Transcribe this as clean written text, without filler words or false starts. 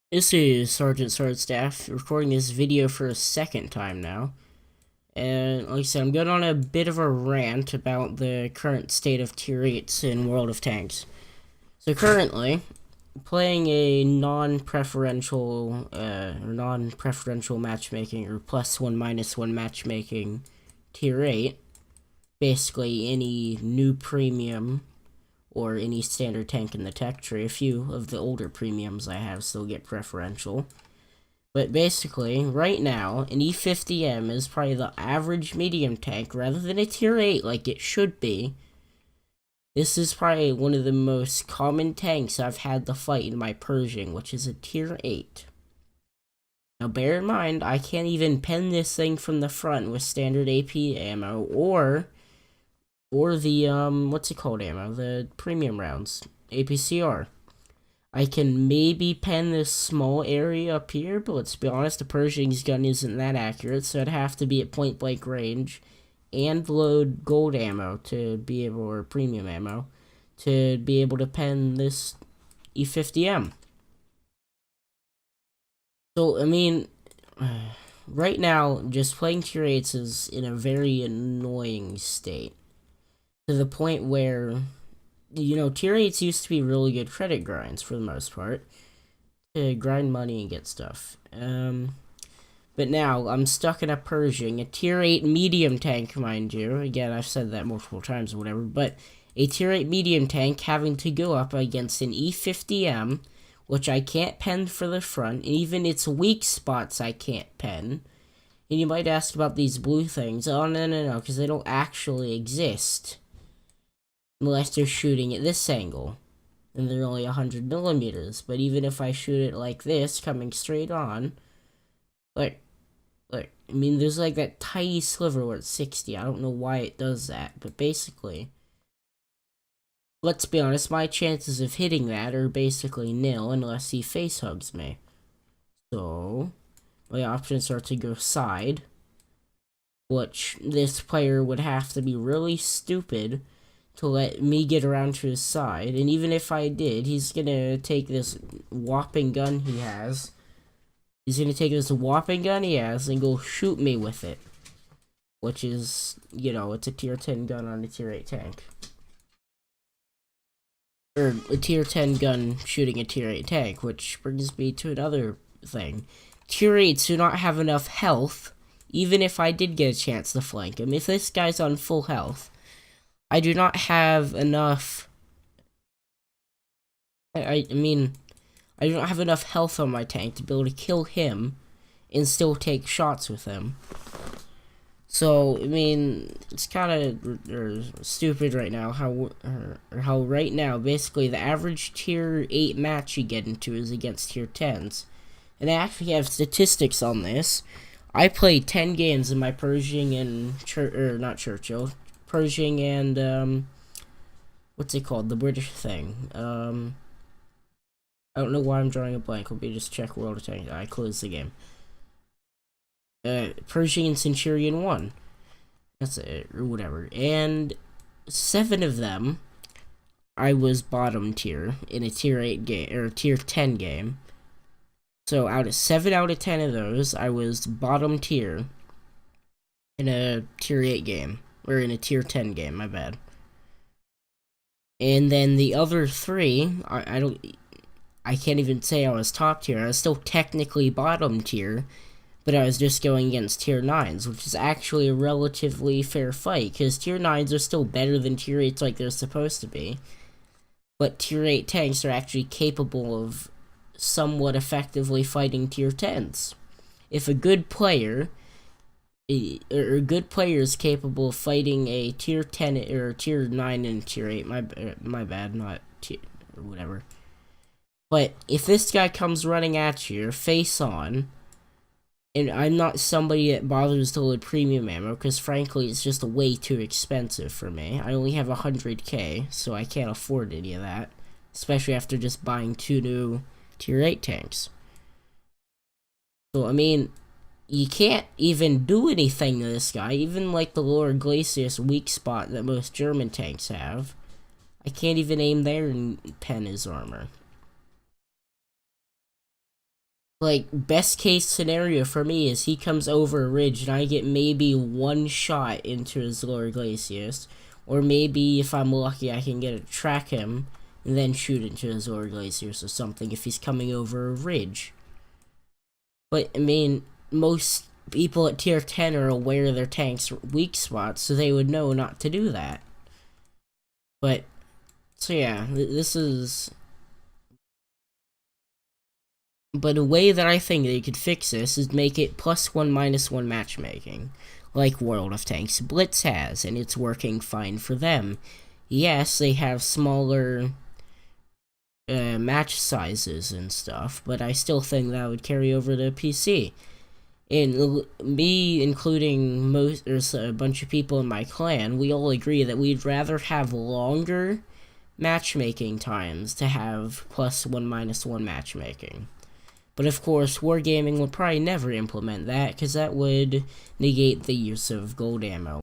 This is Sergeant Swordstaff recording this video for a second time now. And like I said, I'm going on a bit of a rant about the current state of tier 8s in World of Tanks. So currently, playing a non-preferential matchmaking or +1 -1 matchmaking tier 8, basically any new premium or any standard tank in the tech tree. A few of the older premiums I have still get preferential. But basically, right now, an E50M is probably the average medium tank rather than a tier 8 like it should be. This is probably one of the most common tanks I've had to fight in my Pershing, which is a tier 8. Now bear in mind, I can't even pen this thing from the front with standard AP ammo or the, what's it called ammo? The premium rounds, APCR. I can maybe pen this small area up here, but let's be honest, the Pershing's gun isn't that accurate, so I'd have to be at point blank range and load gold ammo to be able, or premium ammo, to be able to pen this E50M. So, I mean, right now, just playing tier 8s is in a very annoying state. To the point where, tier 8s used to be really good credit grinds for the most part. To grind money and get stuff. But now, I'm stuck in a Pershing, a tier 8 medium tank, mind you. Again, I've said that multiple times or whatever, but a tier 8 medium tank having to go up against an E50M, which I can't pen for the front, and even its weak spots I can't pen. And you might ask about these blue things. Oh, no, because they don't actually exist. Unless they're shooting at this angle. And they're only 100 millimeters. But even if I shoot it like this, coming straight on, like, I mean, there's like that tiny sliver where it's 60. I don't know why it does that, but basically, let's be honest, my chances of hitting that are basically nil unless he face hugs me. So, my options are to go side, which this player would have to be really stupid to let me get around to his side, and even if I did, he's gonna take this whopping gun he has. He's gonna take this whopping gun he has and go shoot me with it. Which is, it's a tier 10 gun on a tier 8 tank. Or a tier 10 gun shooting a tier 8 tank, which brings me to another thing. Tier 8s do not have enough health, even if I did get a chance to flank him. If this guy's on full health, I do not have enough. I mean, I do not have enough health on my tank to be able to kill him and still take shots with him. So, I mean, it's kind of stupid right now how right now, basically, the average tier 8 match you get into is against tier 10s. And I actually have statistics on this. I played 10 games in my Pershing and, not Churchill, Pershing and, what's it called? The British thing. I don't know why I'm drawing a blank. Let me just check World of Tanks. I closed the game. Pershing and Centurion 1. That's it, or whatever. And 7 of them, I was bottom tier in a tier 8 game, or a tier 10 game. So 7 out of 10 of those, I was bottom tier in a tier 8 game. Or in a tier 10 game, my bad. And then the other 3, I can't even say I was top tier. I was still technically bottom tier, but I was just going against tier 9s, which is actually a relatively fair fight, because tier 9s are still better than tier 8s like they're supposed to be. But tier 8 tanks are actually capable of somewhat effectively fighting tier 10s. If a good player, or a good player is capable of fighting a tier 10, or tier 9 and tier 8, my bad, not tier, or whatever. But if this guy comes running at you, face on, and I'm not somebody that bothers to load premium ammo, because frankly, it's just way too expensive for me. I only have 100k, so I can't afford any of that. Especially after just buying 2 new tier 8 tanks. So, I mean, you can't even do anything to this guy. Even like the lower Glacius weak spot that most German tanks have. I can't even aim there and pen his armor. Like, best case scenario for me is he comes over a ridge and I get maybe one shot into his lower glaciers. Or maybe if I'm lucky I can get to track him and then shoot into his lower glaciers or something if he's coming over a ridge. But, I mean, most people at tier 10 are aware of their tank's weak spots, so they would know not to do that. But, so yeah, this is... But a way that I think they could fix this is make it +1 -1 matchmaking, like World of Tanks Blitz has, and it's working fine for them. Yes, they have smaller match sizes and stuff, but I still think that would carry over to PC. And me, including a bunch of people in my clan, we all agree that we'd rather have longer matchmaking times to have +1 -1 matchmaking. But of course, Wargaming would probably never implement that, because that would negate the use of gold ammo.